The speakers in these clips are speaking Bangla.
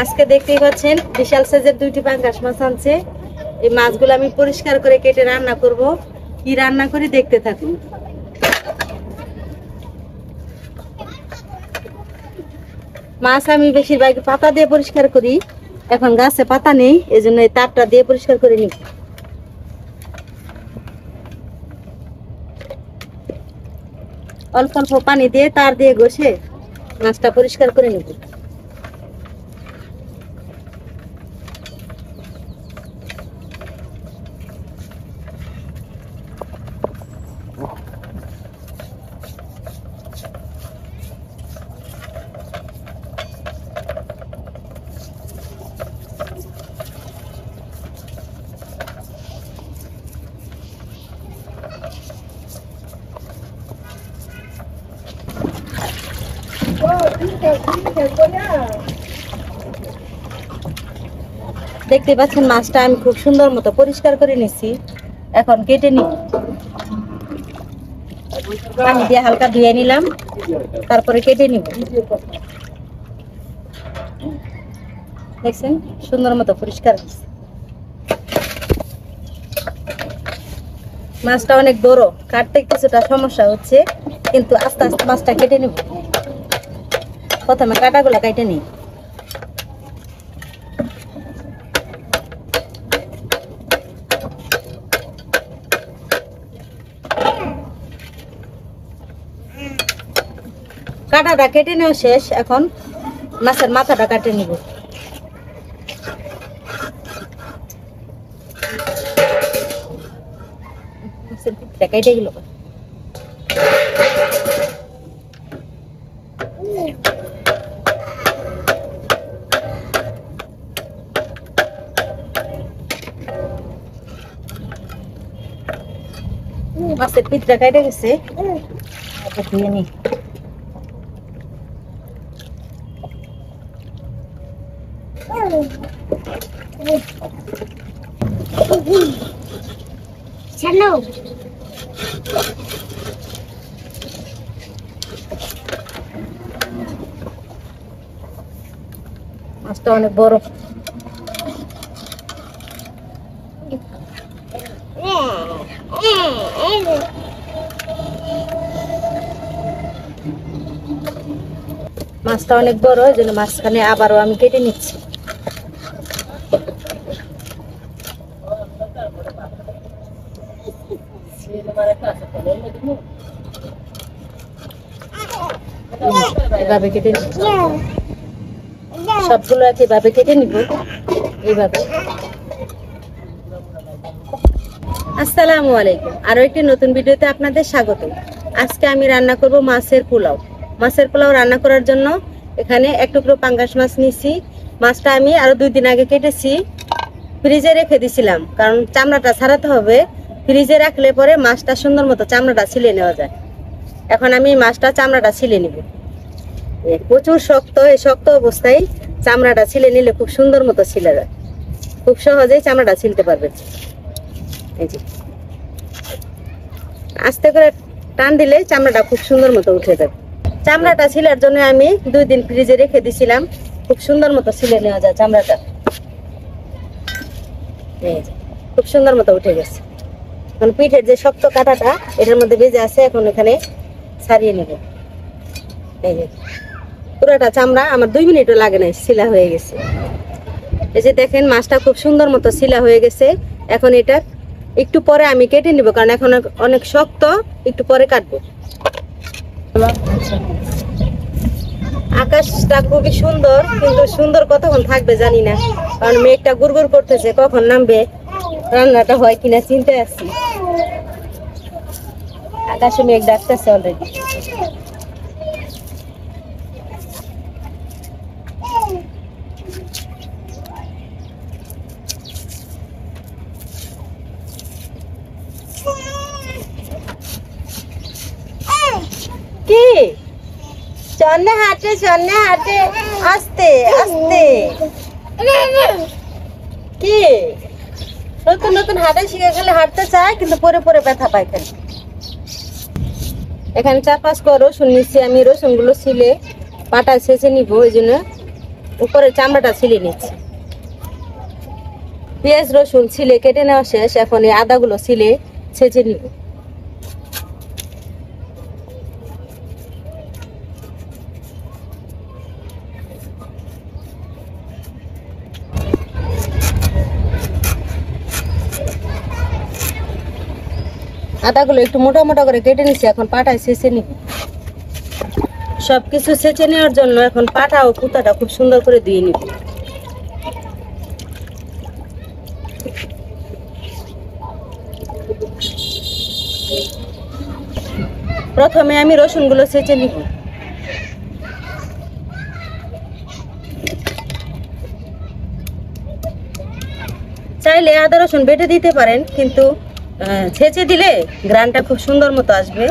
আজকে দেখতেই পাচ্ছেন বিশাল সাইজের 2টি পাঙ্গাস মাছ আনছে। এই মাছগুলো আমি পরিষ্কার করে কেটে রান্না করব। কি রান্না করি দেখতে থাকুন। মাছ আমি বেশিরভাগ পাতা দিয়ে পরিষ্কার করি, এখন গাছে পাতা নেই, এজন্য এই তারটা দিয়ে পরিষ্কার করে নিব। অল্প অল্প পানি দিয়ে তার দিয়ে ঘষে মাছটা পরিষ্কার করে নিব। দেখতে পাচ্ছেন মাছটা আমি খুব সুন্দর মতো পরিষ্কার করে নিছি। এখন কেটে নিব। পানি দিয়ে হালকা ধুয়ে নিলাম, তারপরে কেটে নিব। দেখছেন সুন্দর মতো পরিষ্কার। মাছটা অনেক বড়, কাটতে কিছুটা সমস্যা হচ্ছে, কিন্তু আস্তে আস্তে মাছটা কেটে নিব। প্রথমে কাটাগুলো কেটে নিই। কাটাটা কেটে নেওয়া শেষ, এখন মাছের মাথাটা কাটে নিব। কেটে গেল। মাছের পিঠটা কেটে গেছে, ধুয়ে নি। চলো মাছটা অনেক বড়। মাছটা অনেক বড়, এই জন্য মাঝখানে আবারও আমি কেটে নিচ্ছি। এভাবে কেটে নিচ্ছি, সবগুলো এভাবে কেটে নিব। এইভাবে। আসসালামু আলাইকুম, আরো একটি নতুন ভিডিওতে আপনাদের স্বাগত। আজকে আমি রান্না করব মাছের পোলাও। মাছের পোলাও রান্না করার জন্য এখানে 1 টুকরো পাঙ্গাস মাছ নিয়েছি। মাছটা আমি আরো 2 দিন আগে কেটেছি, ফ্রিজে রেখে দিছিলাম, কারণ চামড়াটা ছাড়াতে হবে। ফ্রিজে রাখলে পরে মাছটা সুন্দর মতো চামড়াটা ছিলে নেওয়া যায়। এখন আমি মাছটা চামড়াটা ছিলে নিব। প্রচুর শক্ত, এই শক্ত অবস্থায় চামড়াটা ছিলে নিলে খুব সুন্দর মতো ছিলে যায়, খুব সহজেই চামড়াটা ছিলতে পারবেন। এই যে আস্তে করে টান দিলে চামড়াটা খুব সুন্দর মতো উঠে যাবে। চামড়াটা ছিলার জন্য আমি 2 দিন ফ্রিজে রেখে দিছিলাম, খুব সুন্দর মতো ছিলে নেওয়া যায় চামড়াটা। এই যে খুব সুন্দর মতো উঠে গেছে। এখন পিঠের যে শক্ত কাঁটাটা এটার মধ্যে বেজে আছে, এখন এখানে ছাড়িয়ে নেব। এই যে পুরোটা চামড়া আমার 2 মিনিটও লাগে নাই, ছিলা হয়ে গেছে। এই যে দেখেন মাছটা খুব সুন্দর মতো ছিলা হয়ে গেছে। এখন এটা একটু পরে আমি কেটে নিব, কারণ এখন অনেক শক্ত, একটু পরে কাটবো। আকাশটা খুবই সুন্দর, কিন্তু সুন্দর কতক্ষণ থাকবে জানি না, কারণ মেঘটা গুড়গুড় করতেছে, কখন নামবে রান্নাটা হয় কিনা চিন্তায় আছি। আকাশে মেঘ ডাকতেছে অলরেডি। কি চন্নে হাঁটে, চন্নে হাঁটে, আস্তে আস্তে। কি নতুন নতুন হাঁটা শিখে গেলে হাঁটতে চায়, কিন্তু পরে পরে ব্যথা পায়। এখানে 4-5 কোয়া রসুন নিচ্ছি আমি। রসুনগুলো ছিলে পাটা ছেঁচে নিব, ওই জন্য উপরে চামড়াটা ছিলে নিচ্ছি। পেঁয়াজ রসুন ছিলে কেটে নেওয়া শেষ, এখন এই আদাগুলো ছিলে ছেঁচে নিব। আদাগুলো একটু মোটা মোটা করে কেটে নিচ্ছি, এখন পাটায় ছেঁচে নিব। সবকিছু ছেঁচে নেওয়ার জন্য এখন পাটা ও কুতাটা খুব সুন্দর করে ধুয়ে নিব। প্রথমে আমি রসুনগুলো ছেঁচে নিব। চাইলে আদা রসুন বেটে দিতে পারেন, কিন্তু ছেঁচে দিলে গ্রানটা খুব সুন্দর মতো আসবে,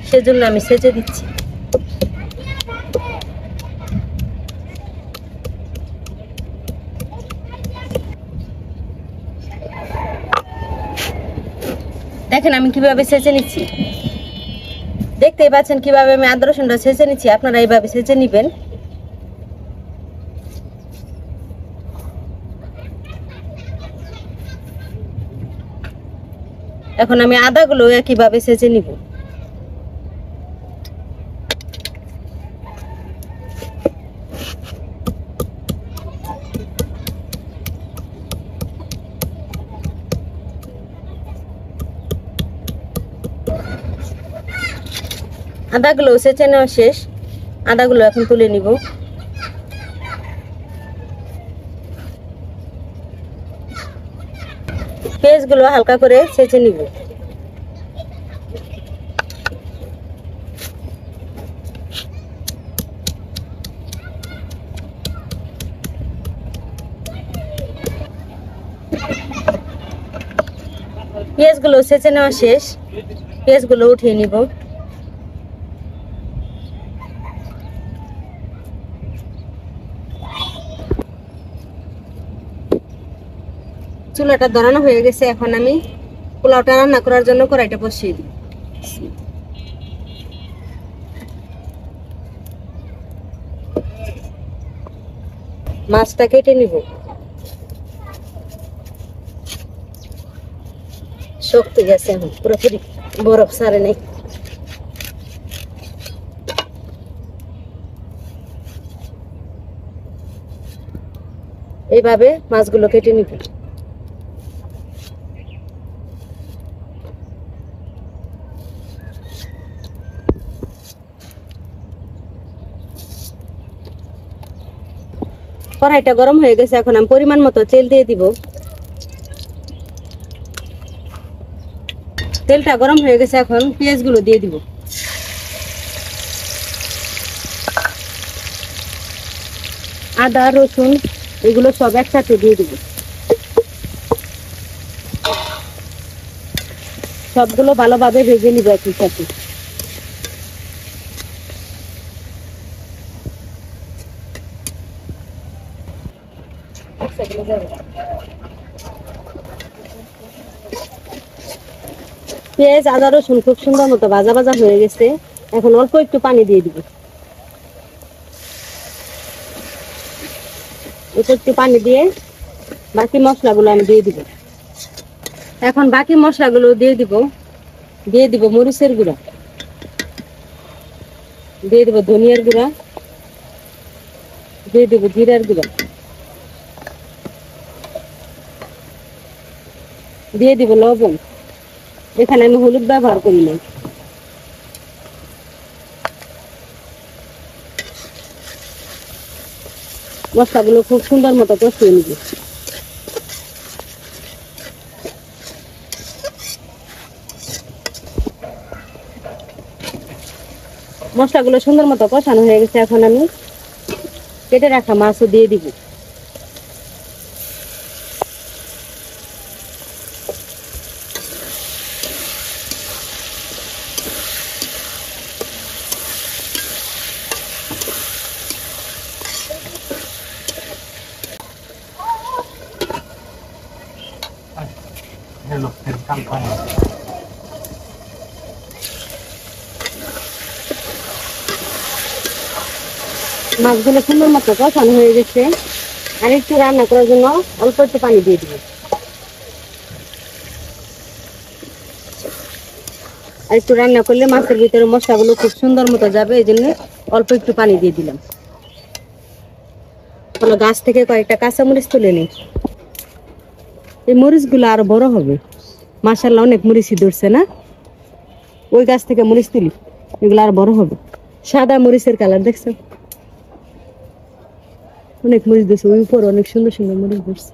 সেজন্য আমি ছেঁচে দিচ্ছি। দেখেন আমি কিভাবে ছেঁচে নিচ্ছি, দেখতেই পাচ্ছেন কিভাবে আমি আদা রসুনটা ছেঁচে নিচ্ছি। আপনারা এইভাবে ছেঁচে নিবেন। এখন আমি আদাগুলো একইভাবে ছেঁচে নিব। আদাগুলো ছেঁচে নেওয়া শেষ, আদাগুলো এখন তুলে নিব। পেঁয়াজগুলো হালকা করে ছেঁচে নিব। পেঁয়াজগুলো ছেঁচে নেওয়া শেষ, পেঁয়াজগুলো উঠিয়ে নিব। চুলাটা ধরানো হয়ে গেছে, এখন আমি পোলাওটা রান্না করার জন্য কড়াইটা বসিয়ে দিই। মাছটা কেটে নিব। শক্ত গেছে, এখন পুরোপুরি বরফ সারে নেই। এইভাবে মাছগুলো কেটে নিব। কড়াইটা গরম হয়ে গেছে, এখন আমি পরিমাণ মতো তেল দিয়ে দিব। তেলটা গরম হয়ে গেছে, এখন পেঁয়াজগুলো দিয়ে দিব। আদা রসুন এগুলো সব একসাথে দিয়ে দিব। সবগুলো ভালোভাবে ভেজে নিব একই সাথে। পেঁয়াজ আদা রসুন খুব সুন্দর মতো ভাজা ভাজা হয়ে গেছে, এখন অল্প একটু পানি দিয়ে দিব। একটু পানি দিয়ে বাকি মশলাগুলো আমি দিয়ে দিব। এখন বাকি মশলাগুলো দিয়ে দিব মরিচের গুঁড়া, দিয়ে দিব ধনিয়ার গুঁড়া, দিয়ে দিব জিরার গুঁড়া, দিয়ে দিব লবণ। এখানে আমি হলুদ ব্যবহার করি না। মশলাগুলো খুব সুন্দর মতো কষিয়ে নিব। মশলাগুলো সুন্দর মতো কষানো হয়ে গেছে, এখন আমি কেটে রাখা মাছও দিয়ে দিব। মাছগুলো সুন্দর মতো কষানো হয়ে গেছে। আর একটু রান্না করার জন্য অল্প একটু পানি দিয়ে দিব। আর একটু রান্না করলে মাছের ভিতরে মশলাগুলো খুব সুন্দর মতো যাবে, এই জন্য অল্প একটু পানি দিয়ে দিলাম। গাছ থেকে কয়েকটা কাঁচামরিচ তুলে নিই। এই মরিচগুলো আরো বড় হবে, মাশাআল্লাহ অনেক মরিচই ধরছে না। ওই গাছ থেকে মরিচ তুলি, এগুলো আর বড় হবে। সাদা মরিচের কালার দেখছো, অনেক মরিচ ধরছে। ওই উপর অনেক সুন্দর সুন্দর মরিচ ধরছে।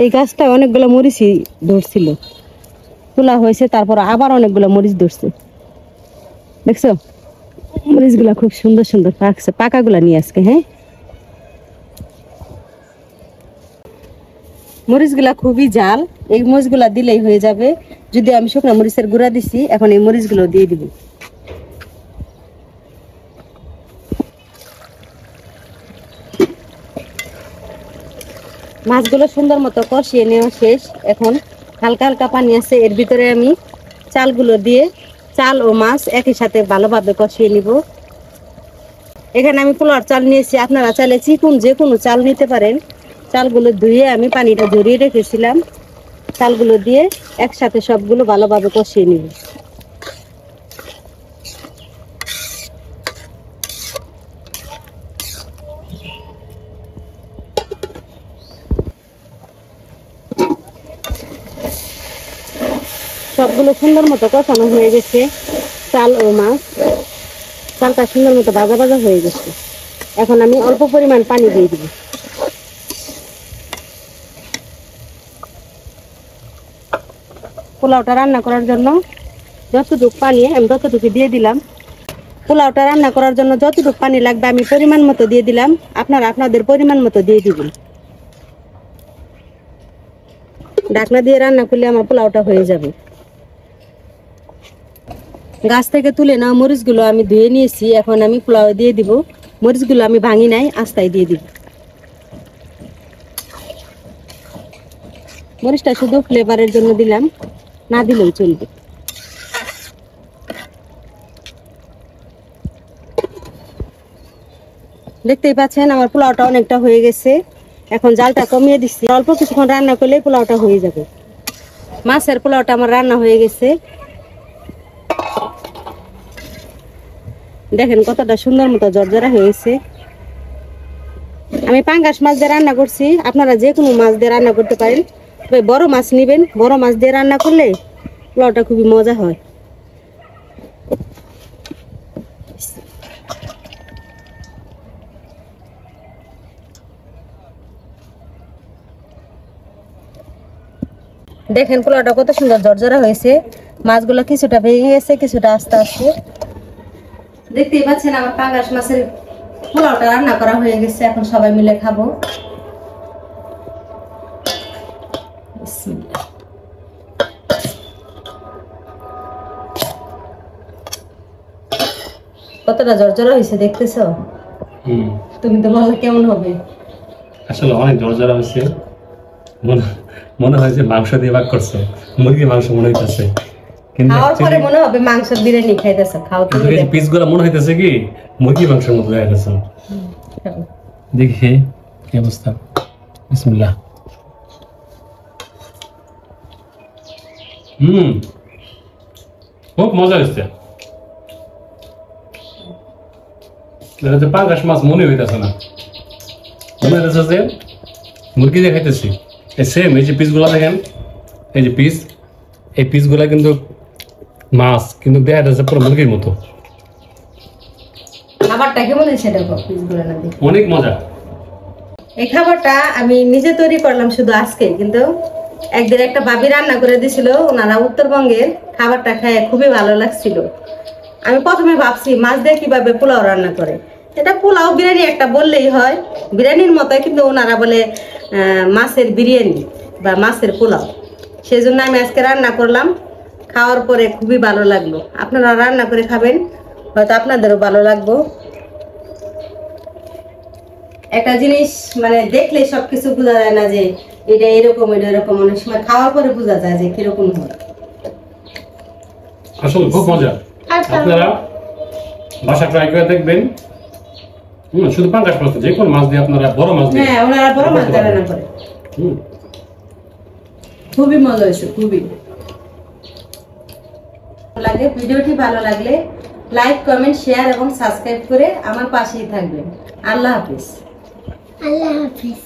এই গাছটা অনেকগুলো মরিচই ধরছিল, তোলা হয়েছে, তারপর আবার অনেকগুলো মরিচ ধরছে। দেখছো মরিচ গুলা খুব সুন্দর সুন্দর পাকছে। পাকাগুলা নিয়ে আজকে, হ্যাঁ মরিচ গুলা খুবই জাল, এই মরিচ গুলা দিলেই হয়ে যাবে। যদি আমি শুকনো মরিচের গুঁড়া দিছি, এখন এই মরিচ গুলো দিয়ে দিব। মাছগুলো সুন্দর মতো কষিয়ে নেওয়া শেষ। এখন হালকা হালকা পানি আছে, এর ভিতরে আমি চালগুলো দিয়ে চাল ও মাছ একই সাথে ভালোভাবে কষিয়ে নিব। এখানে আমি পোলাওর চাল নিয়েছি, আপনারা চাইলে চিকুন যে কোনো চাল নিতে পারেন। চালগুলো ধুয়ে আমি পানিটা ঝরিয়ে রেখেছিলাম। চালগুলো দিয়ে একসাথে সবগুলো ভালোভাবে কষিয়ে নিব। সবগুলো সুন্দর মতো কষানো হয়ে গেছে, চাল ও মাছ। চালটা সুন্দর মতো ভাজা ভাজা হয়ে গেছে। এখন আমি অল্প পরিমাণ পানি দিয়ে দিব। পোলাওটা রান্না করার জন্য যতটুকু পানি আমি ততটুকু দিয়ে দিলাম। পোলাওটা রান্না করার জন্য যতটুকু পানি লাগবে আমি পরিমাণ মতো দিয়ে দিলাম। আপনারা আপনাদের পরিমাণ মতো দিয়ে দিবেন। ঢাকনা দিয়ে রান্না করলে আমার পোলাওটা হয়ে যাবে। গাছ থেকে তুলে নাও মরিচগুলো আমি ধুয়ে নিয়েছি, এখন আমি পোলাও দিয়ে দিব। মরিচগুলো আমি ভাঙি নাই, আস্তায় দিয়ে দিব। মরিচটা শুধু ফ্লেভারের জন্য দিলাম, না দিলেও চলবে। দেখতেই পাচ্ছেন আমার পোলাওটা অনেকটা হয়ে গেছে। এখন জালটা কমিয়ে দিচ্ছি, অল্প কিছুক্ষণ রান্না করলে পোলাওটা হয়ে যাবে। মাছের পোলাওটা আমার রান্না হয়ে গেছে। দেখেন কতটা সুন্দর মতো জর্জরা হয়েছে। আমি পাঙ্গাস মাছ দিয়ে রান্না করছি, আপনারা যে কোনো মাছ দিয়ে রান্না করতে পারেন, তবে বড় মাছ নেবেন। বড় মাছ দিয়ে রান্না করলে পোলাওটা খুবই মজা হয়। দেখেন পোলাওটা কত সুন্দর জর্জরা হয়েছে। মাছগুলো কিছুটা ভেঙে গেছে, কিছুটা আস্তে আস্তে। দেখতেই পাচ্ছেন আমার পাঙ্গাস মাছের পোলাওটা রান্না করা হয়ে গেছে। এখন সবাই মিলে খাবো। কতটা জর্জরা হয়েছে দেখতেছো? তুমি তো বলো কেমন হবে? আসলে অনেক জর্জরা হয়েছে, মনে হয় যে মাংস দিয়ে ভাগ করছো, মুরগির মাংস মনে হইতেছে। খাওয়ার পরে মনে হবে মাংস বিরিয়ানি খাইতেছো। খাও তো, পিসগুলো মনে হইতেছে কি মুরগি মাংসের মতো দেখা গেছে। দেখি কি অবস্থা। বিসমিল্লাহ। খুব মজা হচ্ছে। পাঙ্গাস মাছ মনে হইতেছে না, মনে হইতেছে যে মুরগি দিয়ে খাইতেছি। সেম এই যে পিসগুলা দেখেন, এই যে পিস, এই পিসগুলা কিন্তু মাছ, কিন্তু দেখা যাচ্ছে পুরো মুরগির মতো। খাবারটা কেমন হয়েছে দেখো, পিসগুলো না দেখো অনেক মজা। এই খাবারটা আমি নিজে তৈরি করলাম শুধু আজকে, কিন্তু একদিন একটা ভাবি রান্না করে দিয়েছিল, ওনারা উত্তরবঙ্গের। খাবারটা খেয়ে খুবই ভালো লাগছিল। আমি প্রথমে ভাবছি মাছ দিয়ে কিভাবে পোলাও রান্না করে। এটা পোলাও বিরিয়ানি একটা বললেই হয়, বিরিয়ানির মতো, কিন্তু ওনারা বলে মাছের বিরিয়ানি বা মাছের পোলাও। সেই জন্য আমি আজকে রান্না করলাম। খাওয়ার পরে খুবই ভালো লাগলো। আপনারা রান্না করে খাবেন, হয়তো আপনাদেরও ভালো লাগবে। একটা জিনিস মানে দেখলে সবকিছু বোঝা যায় না যে এটা এরকম এটা এরকম, অনেক সময় খাওয়ার পরে বোঝা যায় যে কিরকম হয়। আসলে খুব মজা। আপনারা বাসা ট্রাই করে দেখবেন। শুধু পাঙ্গাস মাছ না, যে কোনো মাছ দিয়ে আপনারা বড় মাছ দিয়ে হ্যাঁ, ওনারা বড় মাছ দিয়ে রান্না করে। খুবই মজা হয়েছে, খুবই লাগে। ভিডিওটি ভালো লাগলে লাইক, কমেন্ট, শেয়ার এবং সাবস্ক্রাইব করে আমার পাশেই থাকবেন। আল্লাহ হাফিজ। আল্লাহ হাফিজ।